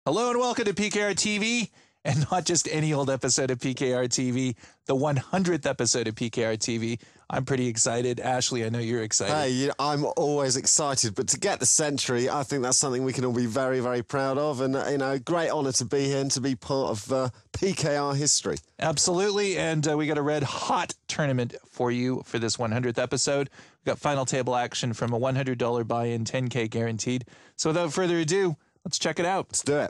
Hello and welcome to PKR TV, and not just any old episode of PKR TV, the 100th episode of PKR TV. I'm pretty excited. Ashley, I know you're excited. Hey, I'm always excited, but to get the century, I think that's something we can all be very, very proud of, and great honour to be here and to be part of PKR history. Absolutely, and we got a red hot tournament for you for this 100th episode. We got final table action from a $100 buy-in, 10K guaranteed. So without further ado, let's check it out. Let's do it.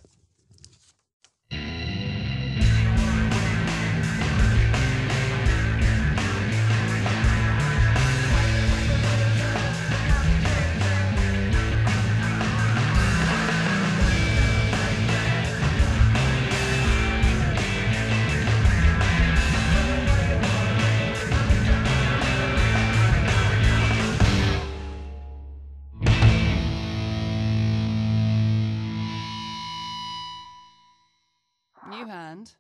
New hand.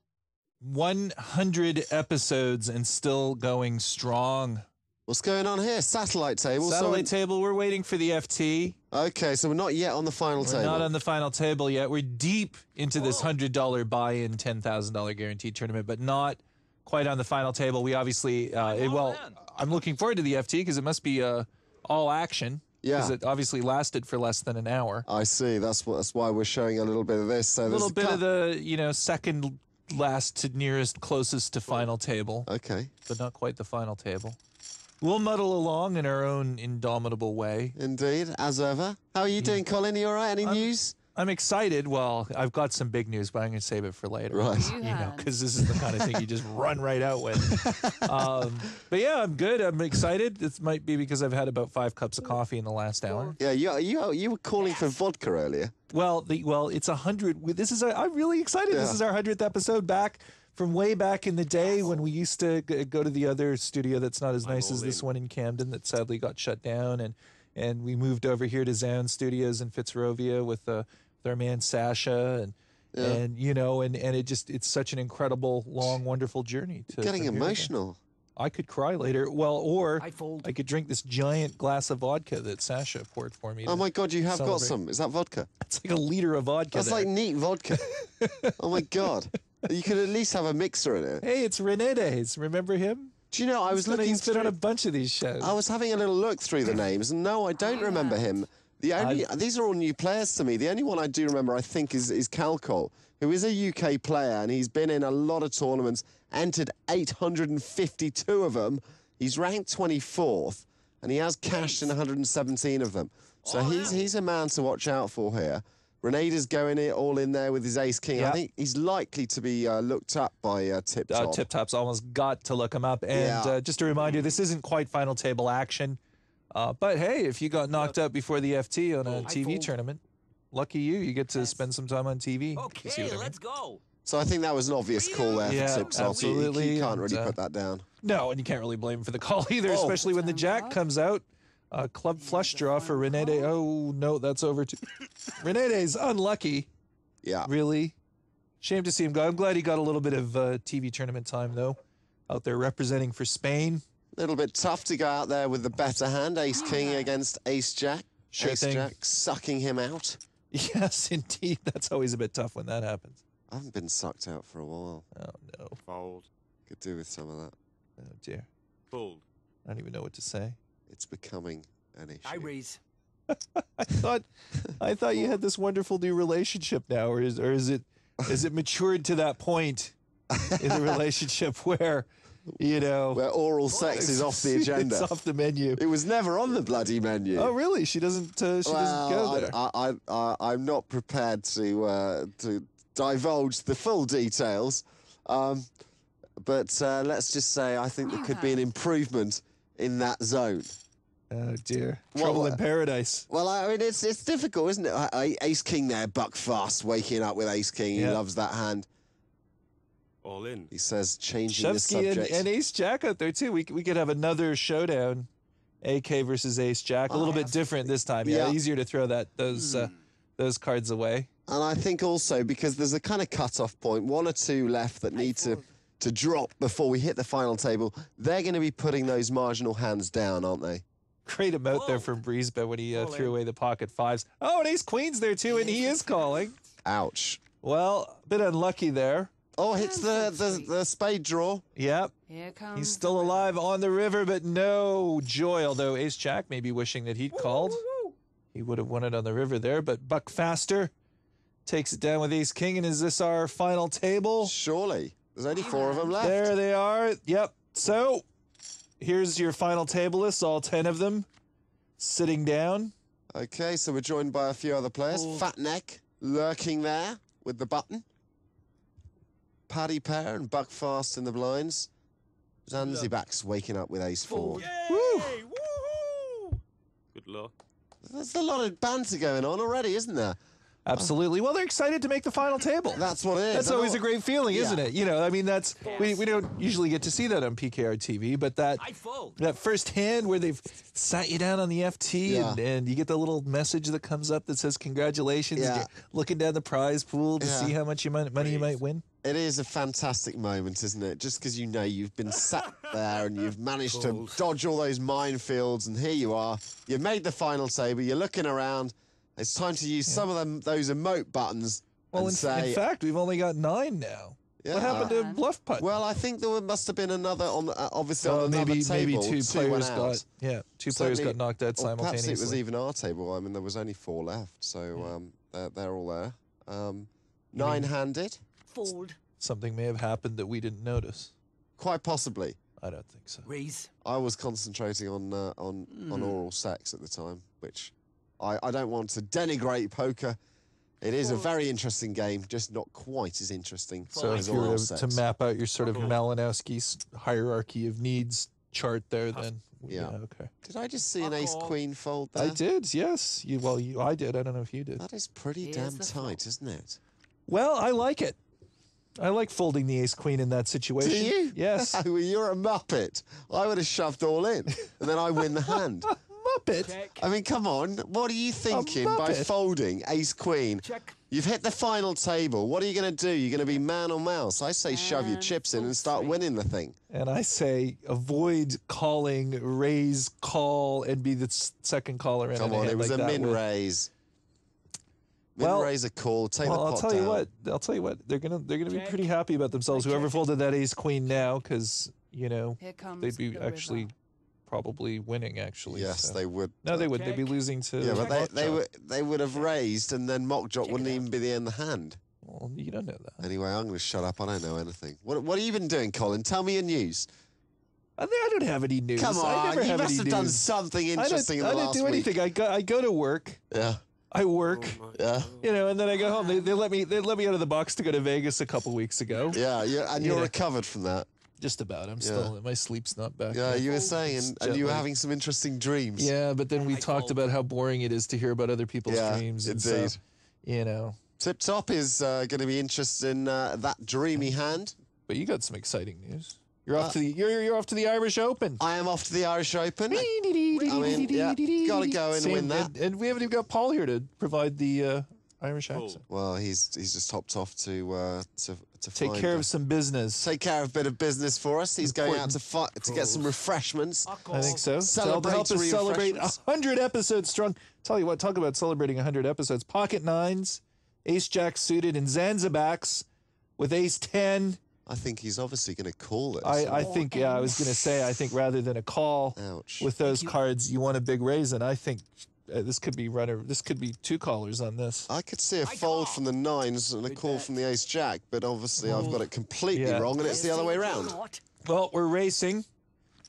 100 episodes and still going strong. What's going on here? Satellite table? Satellite table, we're waiting for the FT. Okay, so we're not yet on the final We're table. not on the final table yet. We're deep into this $100 buy-in, $10,000 guaranteed tournament, but not quite on the final table. We obviously, I'm looking forward to the FT because it must be all action. Yeah. Because it obviously lasted for less than an hour. I see. That's why we're showing a little bit of this. So A little bit of the, second last to nearest closest to final table. Okay. But not quite the final table. We'll muddle along in our own indomitable way. Indeed, as ever. How are you doing, Colin? You all right? Any news? I'm excited. Well, I've got some big news, but I'm going to save it for later. Right. Because this is the kind of thing you just run right out with. But yeah, I'm good. I'm excited. This might be because I've had about 5 cups of coffee in the last hour. Yeah, you were calling for vodka earlier. Well, it's 100. I'm really excited. Yeah. This is our 100th episode back from way back in the day when we used to go to the other studio that's not as nice as this one in Camden that sadly got shut down, and we moved over here to Zound Studios in Fitzrovia with our man Sasha and it's such an incredible, long, wonderful journey. Getting emotional. I could cry later. Well, or I could drink this giant glass of vodka that Sasha poured for me. Oh my God, you have got celebrate. some. Is that vodka? It's like a liter of vodka. That's like neat vodka. Oh my God. You could at least have a mixer in it. Hey, it's Renedes. Remember him? Do you know, I was looking He's been through... on a bunch of these shows. I was having a little look through the names, and no, I don't remember him. These are all new players to me. The only one I do remember, I think, is Calcol, who is a UK player, and he's been in a lot of tournaments, entered 852 of them. He's ranked 24th, and he has cashed in 117 of them. So he's a man to watch out for here. Reneda's going all in there with his ace-king. Yeah. I think he's likely to be looked up by Tip Top. Tip Top's almost got to look him up. And just a reminder, this isn't quite final table action. But hey, if you got knocked out before the FT on a TV tournament, lucky you. You get to spend some time on TV. Okay, let's go. So I think that was an obvious call there Yeah, for Tip Top. absolutely. You can't really And, put that down. No, and you can't really blame him for the call either, especially when the jack comes out. Club flush draw for Renede. Oh, no, that's over too. Renede's unlucky. Yeah. Really. Shame to see him go. I'm glad he got a little bit of TV tournament time, though, out there representing for Spain. A little bit tough to go out there with the better hand, Ace-King against Ace-Jack. Sure thing. Ace-Jack sucking him out. Yes, indeed. That's always a bit tough when that happens. I haven't been sucked out for a while. Oh, no. Fold. Oh, Could do with some of that. Dear. Fold. I don't even know what to say. It's becoming an issue. I raise. I thought you had this wonderful new relationship now, or is it matured to that point in the relationship where, Where oral sex is off the agenda. It's off the menu. It was never on the bloody menu. Oh, really? She doesn't. Doesn't go there. I'm not prepared to divulge the full details, but let's just say I think there could be an improvement in that zone. Oh dear, trouble in paradise. Well, I mean, it's difficult, isn't it? Ace-King there, Buckfast, waking up with Ace-King. He loves that hand. All in. He says, changing the Shevsky subject. and Ace-Jack out there, too. We could have another showdown, AK versus Ace-Jack. A little bit different this time. Yeah, easier to throw those cards away. And I think also because there's a kind of cut-off point, 1 or 2 left that need to drop before we hit the final table. They're going to be putting those marginal hands down, aren't they? Great amount there from Breezebet when he threw away the pocket fives. Oh, and Ace-Queen's there, too, and he is calling. Ouch. Well, a bit unlucky there. Oh, hits the spade draw. Yep. Here comes He's still alive on the river, but no joy. Although Ace Jack may be wishing that he'd called. He would have won it on the river there, but Buck Faster takes it down with Ace King. And is this our final table? Surely. There's only 4 of them left. There they are. Yep. So here's your final table list, all 10 of them sitting down. Okay, so we're joined by a few other players. Fat Neck lurking there with the button. Paddy Pair and Buck Fast in the blinds. Zanzibar's waking up with ace 4. Woo! Woohoo! Good luck. There's a lot of banter going on already, isn't there? Absolutely. Well, they're excited to make the final table. That's what it is. That's always a great feeling, isn't Yeah. it? You know, I mean, that's we don't usually get to see that on PKR TV, but that I fold. first hand where they've sat you down on the FT Yeah. and you get the little message that comes up that says congratulations. And Yeah. you're looking down the prize pool to Yeah. see how much money you might win. It is a fantastic moment, isn't it? Just because you know you've been sat there and you've managed to dodge all those minefields, and here you are. You've made the final table. You're looking around. It's time to use some of those emote buttons Well, and say. in fact, we've only got 9 now. Yeah. What happened to Bluff Putt? Well, I think there must have been another on obviously on another maybe table. two went players out. got two players got knocked out Or perhaps simultaneously. it was even our table. I mean, there was only 4 left, so they're all there. 9-handed, Fold. Something may have happened that we didn't notice. quite possibly. I don't think so. Raise. I was concentrating on oral sex at the time, which I don't want to denigrate poker. It is a very interesting game, just not quite as interesting So as if you were oral to sex. map out your sort of Malinowski's hierarchy of needs chart there, then Yeah. okay. Did I just see an ace-queen fold there? I did, yes. I did. I don't know if you did. That is pretty Here's damn the tight, isn't it? Well, I like it. I like folding the ace queen in that situation. Do you? Yes. Well, you're a muppet. I would have shoved all in, and then I win the hand. Muppet. Check. I mean, come on. What are you thinking by muppet. folding ace-queen? Check. You've hit the final table. What are you going to do? You're going to be man or mouse? I say shove your chips in and start winning the thing. And I say avoid calling, raise, call, and be the second caller in Come a on, hand it was like a that min with- raise. Min Well- raise a call. Take Well, the I'll pot tell down. you what. They'll tell you what. They're gonna be Check. pretty happy about themselves. I Whoever check. folded that ace queen now, because you know Here comes they'd be the actually river. probably winning. Actually, Yes, so. they would. No, they would. They'd be Check. losing to. Yeah, but Mock Jaw. they would have raised, and then mock drop wouldn't even be the end of the hand. Well, you don't know that. Anyway, I'm going to shut up. I don't know anything. What have you been doing, Colin? Tell me your news. I don't have any news. Come I on, never you have must any have done news. something I interesting in the didn't last do week. anything. I go to work. Yeah, I work. yeah, You know, and then I go home. They let me out of the box to go to Vegas a couple weeks ago. yeah. And you're Yeah. recovered from that. Just about. I'm still. My sleep's not back. Yeah, yet. you were saying, It's and jet you were lag. having some interesting dreams. Yeah, but then we talked about how boring it is to hear about other people's Yeah, dreams. And indeed. so, you know, Tip Top is going to be interested in that dreamy hand. but you got some exciting news. You're off to the you're off to the Irish Open. I am off to the Irish Open. gotta go and win that. And we haven't even got Paul here to provide the Irish accent. Well, he's just hopped off to Take find care a- of some business. take care of a bit of business for us. He's going out to get some refreshments. I think so. To help us Celebratory celebrate refreshments. 100 episodes strong. Tell you what, talk about celebrating 100 episodes. Pocket nines, ace jack suited, and Zanzibacks with ace 10. I think he's obviously going to call this. I think, I was going to say, I think rather than a call Ouch. with those cards, you want a big raise, and I think this could be This could be 2 callers on this. I could see a fold from the nines and a call from the ace jack, but obviously I've got it completely Yeah. wrong, and it's the other way around. What? Well, we're racing.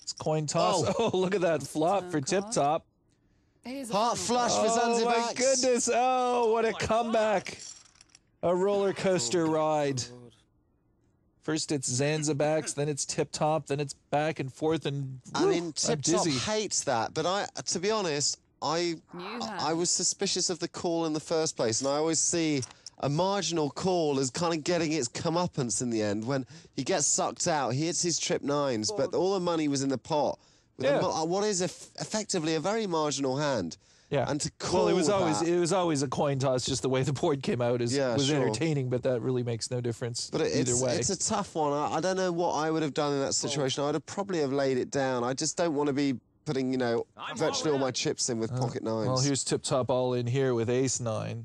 It's coin toss. Oh, look at that flop for Tip Top. Here's a Heart final flush for Oh Zanzibar. my goodness! Oh, what a comeback! A roller coaster ride. First it's Zanzibacks, then it's Tip Top, then it's back and forth, and I whew, mean, I'm Tip Top dizzy. hates that, but to be honest, I was suspicious of the call in the first place, and I always see a marginal call as kind of getting its comeuppance in the end. When he gets sucked out, he hits his trip nines, but all the money was in the pot. With Yeah. what is effectively a very marginal hand. Yeah. And to call Well, that, it was always a coin toss. Just the way the board came out was Yeah, sure. entertaining, but that really makes no difference but either way. it's a tough one. I don't know what I would have done in that situation. I would have probably have laid it down. I just don't want to be putting, virtually all my chips in with pocket nines. Well, here's Tip Top all in here with ace 9.